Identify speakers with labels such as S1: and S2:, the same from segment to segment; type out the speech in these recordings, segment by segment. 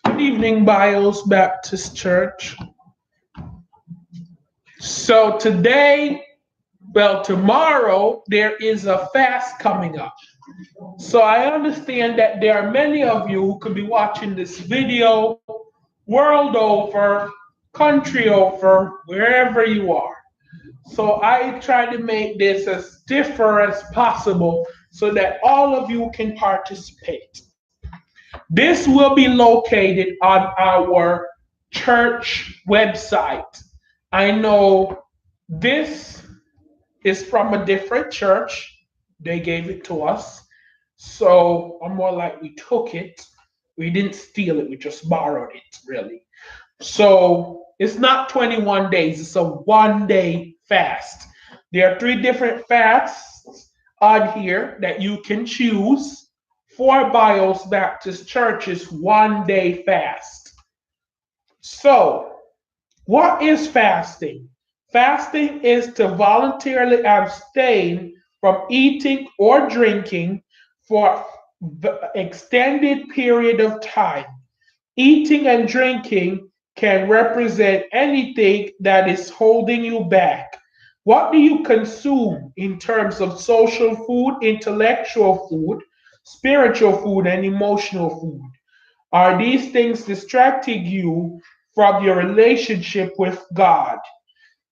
S1: Good evening, Bios Baptist Church. So today, well, tomorrow, there is a fast coming up. So I understand that there are many of you who could be watching this video world over, country over, wherever you are. So I try to make this as different as possible so that all of you can participate. This will be located on our church website. I know this is from a different church. They gave it to us. So I'm more like we took it. We didn't steal it, we just borrowed it, really. So it's not 21 days, it's a 1 day fast. There are three different fasts on here that you can choose for Bios Baptist Church's 1 day fast. So, what is fasting? Fasting is to voluntarily abstain from eating or drinking for the extended period of time. Eating and drinking can represent anything that is holding you back. What do you consume in terms of social food, intellectual food, spiritual food, and emotional food? Are these things distracting you from your relationship with God?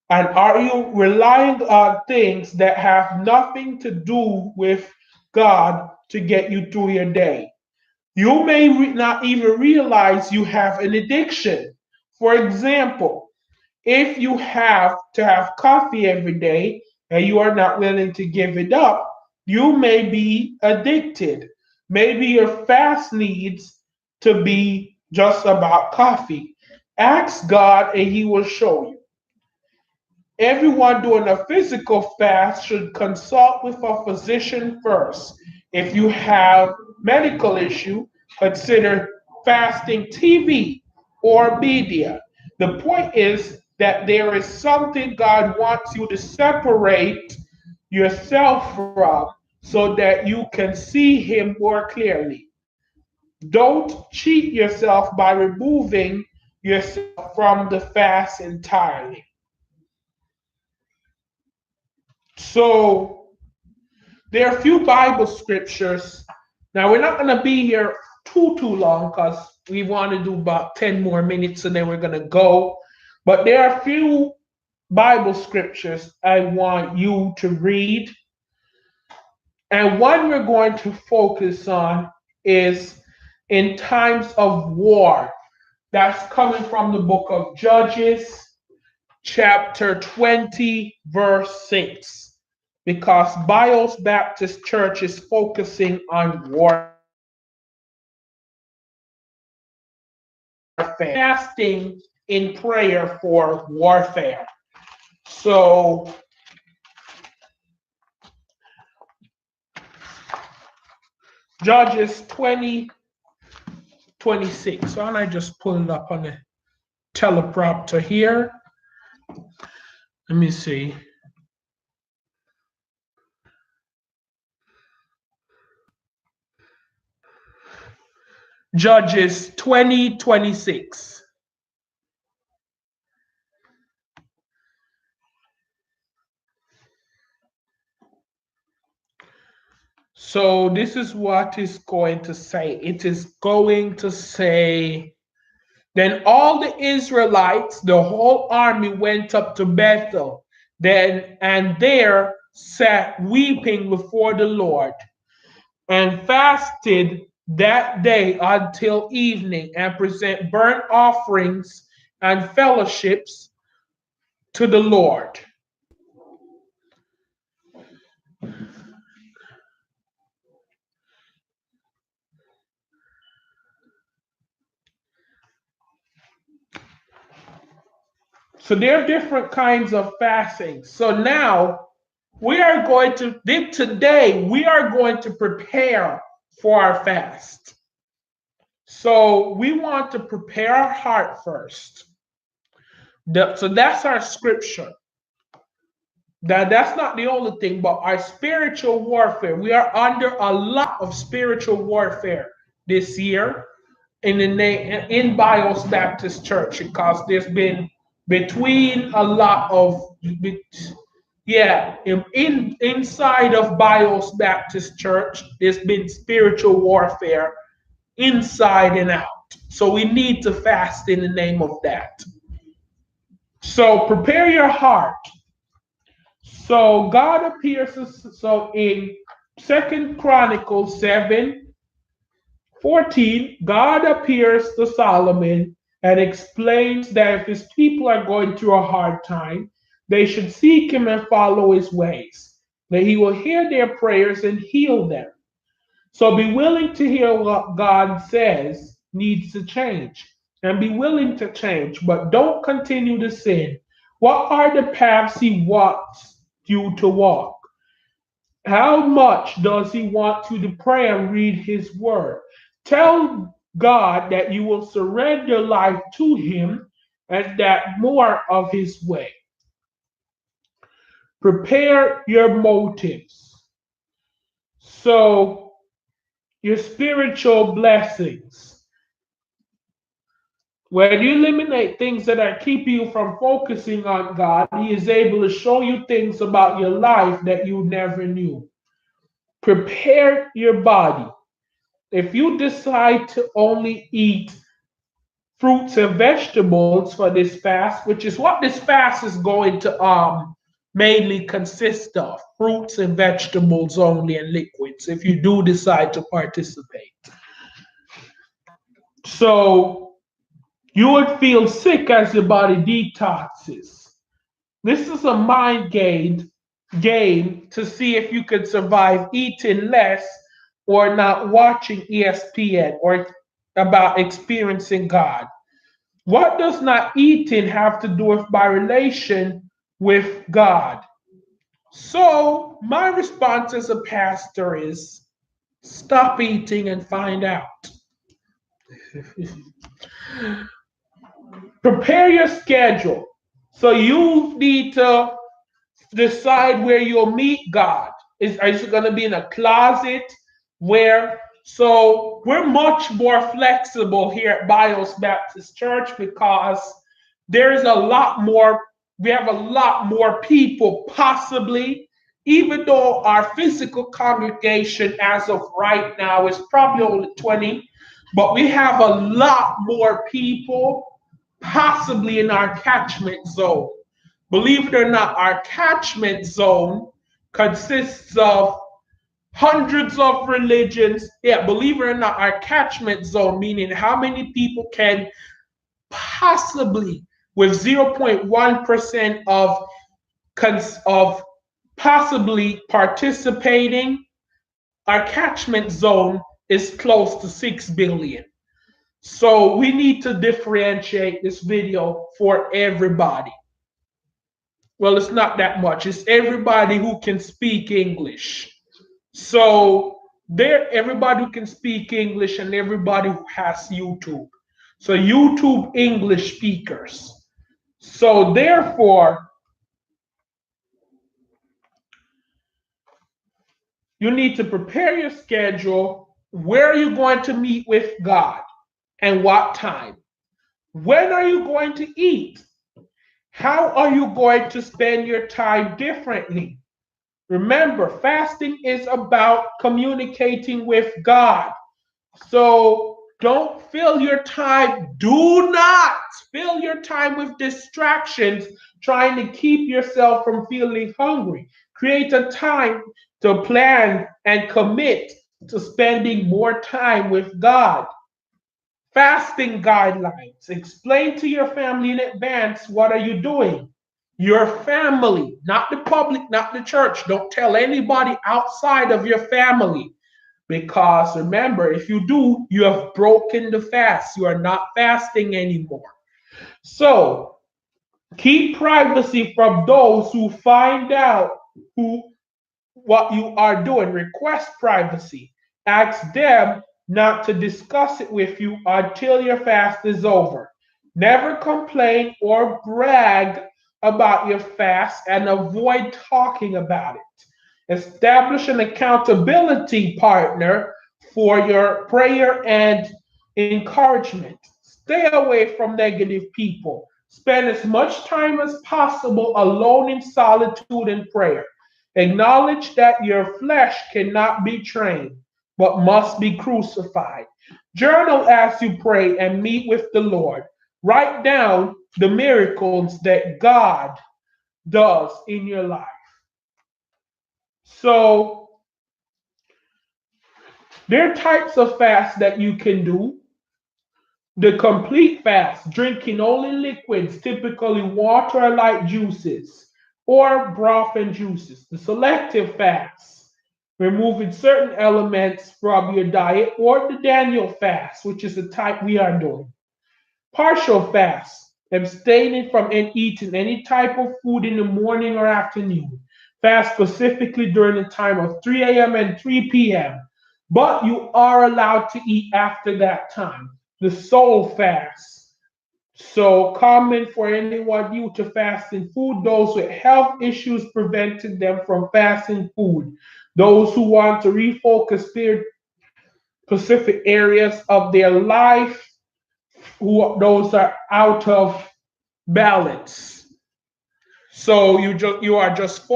S1: And are you relying on things that have nothing to do with God to get you through your day? You may not even realize you have an addiction. For example, if you have to have coffee every day and you are not willing to give it up, you may be addicted. Maybe your fast needs to be just about coffee. Ask God and He will show you. Everyone doing a physical fast should consult with a physician first. If you have medical issue, consider fasting TV or media. The point is that there is something God wants you to separate yourself from so that you can see Him more clearly. Don't cheat yourself by removing yourself from the fast entirely. So there are a few Bible scriptures. Now we're not going to be here too long because we want to do about 10 more minutes and then we're going to go. But there are a few Bible scriptures I want you to read. And one we're going to focus on is in times of war. That's coming from the book of Judges, chapter 20, verse 6. Because Bios Baptist Church is focusing on warfare, fasting in prayer for warfare. So, Judges 20, 26. So, I just pull it up on the teleprompter here. Let me see. Judges 20, 26. So this is what it's going to say. It is going to say, then all the Israelites, the whole army went up to Bethel, and there sat weeping before the Lord, and fasted that day until evening, and present burnt offerings and fellowships to the Lord. So there are different kinds of fasting. So now today we are going to prepare for our fast. So we want to prepare our heart first. So that's our scripture. That's not the only thing, but our spiritual warfare. We are under a lot of spiritual warfare this year in Bios Baptist Church, because there's been between a lot of inside of Bios Baptist Church, there's been spiritual warfare inside and out. So we need to fast in the name of that. So prepare your heart. So God appears, so in 2 Chronicles 7:14, God appears to Solomon and explains that if his people are going through a hard time, they should seek him and follow his ways, that he will hear their prayers and heal them. So be willing to hear what God says needs to change, and be willing to change, but don't continue to sin. What are the paths he wants you to walk? How much does he want you to pray and read his word? Tell God that you will surrender life to him and that more of his way. Prepare your motives. So, your spiritual blessings. When you eliminate things that are keeping you from focusing on God, he is able to show you things about your life that you never knew. Prepare your body. If you decide to only eat fruits and vegetables for this fast, which is what this fast is going to mainly consist of, fruits and vegetables only and liquids, if you do decide to participate. So you would feel sick as your body detoxes. This is a mind game to see if you could survive eating less or not watching ESPN or about experiencing God. What does not eating have to do with my relation with God? So my response as a pastor is stop eating and find out. Prepare your schedule. So you need to decide where you'll meet God. Is it going to be in a closet? Where? So we're much more flexible here at Bios Baptist Church because there's a lot more, we have a lot more people possibly, even though our physical congregation as of right now is probably only 20, but we have a lot more people possibly in our catchment zone. Believe it or not, our catchment zone consists of hundreds of religions. Yeah, believe it or not, our catchment zone, meaning how many people can possibly, with 0.1% of possibly participating, our catchment zone is close to 6 billion. So we need to differentiate this video for everybody. Well, it's not that much. It's everybody who can speak English. So everybody who can speak English and everybody who has YouTube. So YouTube English speakers. So therefore, you need to prepare your schedule. Where are you going to meet with God and what time? When are you going to eat? How are you going to spend your time differently? Remember, fasting is about communicating with God. So don't fill your time, do not fill your time with distractions trying to keep yourself from feeling hungry. Create a time to plan and commit to spending more time with God. Fasting guidelines. Explain to your family in advance what are you doing. Your family, not the public, not the church. Don't tell anybody outside of your family. Because remember, if you do, you have broken the fast. You are not fasting anymore. So keep privacy from those who find out what you are doing. Request privacy. Ask them not to discuss it with you until your fast is over. Never complain or brag about your fast and avoid talking about it. Establish an accountability partner for your prayer and encouragement. Stay away from negative people. Spend as much time as possible alone in solitude and prayer. Acknowledge that your flesh cannot be trained, but must be crucified. Journal as you pray and meet with the Lord. Write down the miracles that God does in your life. So, there are types of fast that you can do. The complete fast, drinking only liquids, typically water or light juices, or broth and juices. The selective fast, removing certain elements from your diet, or the Daniel fast, which is the type we are doing. Partial fast, abstaining from eating any type of food in the morning or afternoon. Fast specifically during the time of 3 a.m. and 3 p.m., but you are allowed to eat after that time. The soul fast. So common for anyone new to fasting food, those with health issues preventing them from fasting food, those who want to refocus specific areas of their life, those are out of balance. So you are just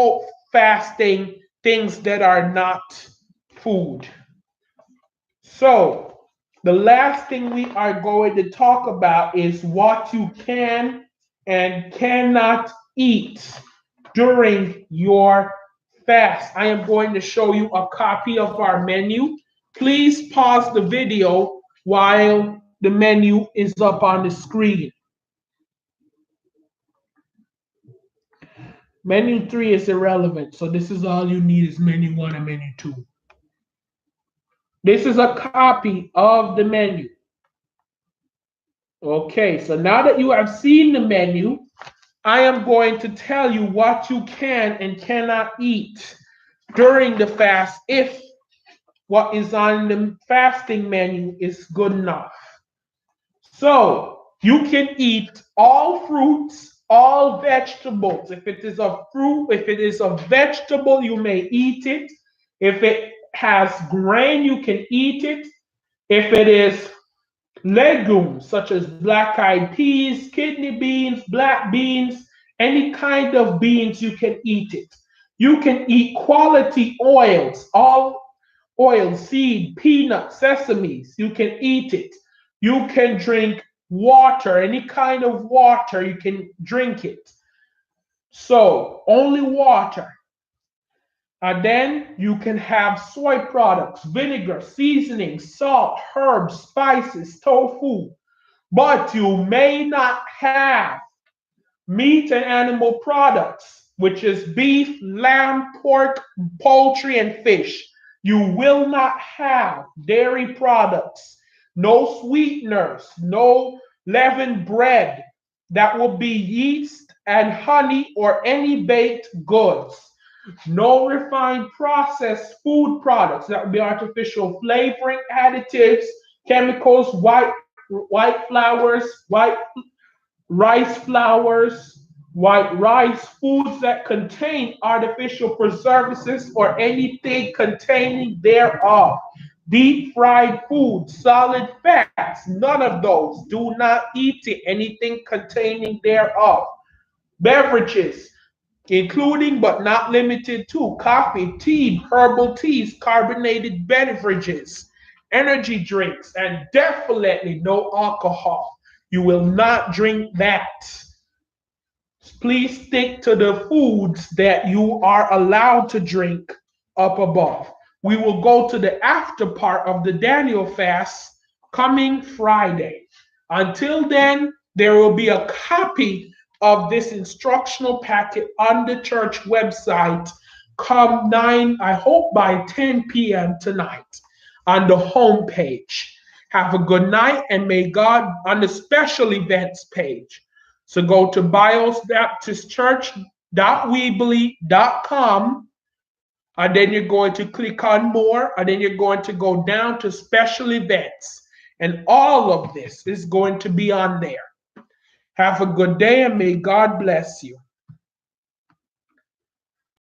S1: fasting things that are not food. So the last thing we are going to talk about is what you can and cannot eat during your fast. I am going to show you a copy of our menu. Please pause the video while the menu is up on the screen. Menu 3 is irrelevant, so this is all you need is menu 1 and menu 2. This is a copy of the menu. Okay, so now that you have seen the menu, I am going to tell you what you can and cannot eat during the fast if what is on the fasting menu is good enough. So you can eat all fruits, all vegetables. If it is a fruit, if it is a vegetable, you may eat it. If it has grain, you can eat it. If it is legumes such as black eyed peas, kidney beans, black beans, any kind of beans, you can eat it. You can eat quality oils, all oil, seed, peanut, sesames. You can eat it. You can drink water, any kind of water, you can drink it. So, only water. And then you can have soy products, vinegar, seasoning, salt, herbs, spices, tofu. But you may not have meat and animal products, which is beef, lamb, pork, poultry, and fish. You will not have dairy products, no sweeteners, no leavened bread. That will be yeast and honey or any baked goods. No refined processed food products. That would be artificial flavoring additives, chemicals, white flours, white rice flours, white rice, foods that contain artificial preservatives or anything containing thereof. Deep fried food, solid fats, none of those. Do not eat it, anything containing thereof. Beverages, including but not limited to coffee, tea, herbal teas, carbonated beverages, energy drinks, and definitely no alcohol. You will not drink that. Please stick to the foods that you are allowed to drink up above. We will go to the after part of the Daniel fast coming Friday. Until then, there will be a copy of this instructional packet on the church website come 9, I hope by 10 p.m. tonight on the homepage. Have a good night and may God, on the special events page. So go to biosbaptistchurch.weebly.com and then you're going to click on more and then you're going to go down to special events. And all of this is going to be on there. Have a good day and may God bless you.